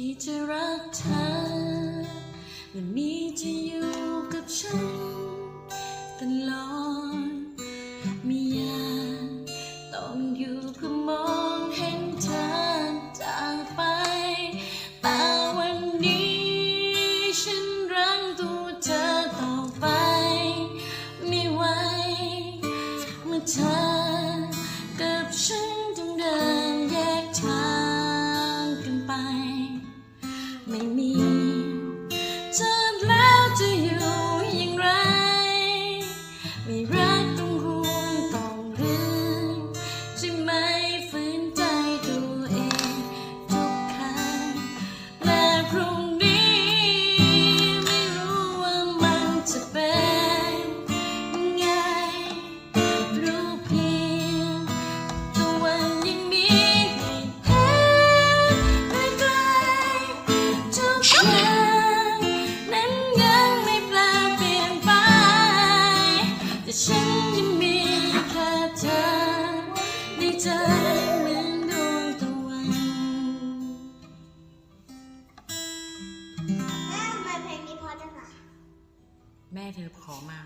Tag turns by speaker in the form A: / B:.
A: ที่จะรักเธอวันนี้จะอยู่กับฉันตลอดไม่อยากต้องอยู่เพื่อมองเห็นเธอจากไปแต่วันนี้ฉันรักตัวเธอต่อไปไม่ไหวเมื่อเธอกับฉันต้องเดินแยกทางกันไปไม่มีเธอแล้วจะอยู่อย่างไรไม่รักต้องห่วงต้องลืมใช่ไหมฝืนใจตัวเองทุกครั้งและพรุ่งนี้ไม่รู้ว่ามันจะเป็นไงรู้เพียงตัววันยังมีให้เห็นไกลๆทุกอย่างนั้นยังไม่แปลเปลี่ยนไปแต่ฉันยังมีแค่เธอในใจเหมือนดวงตะวัน
B: แม่ทำไมเพลงนี้เพราะจังอะ
A: แม่เธอขอมา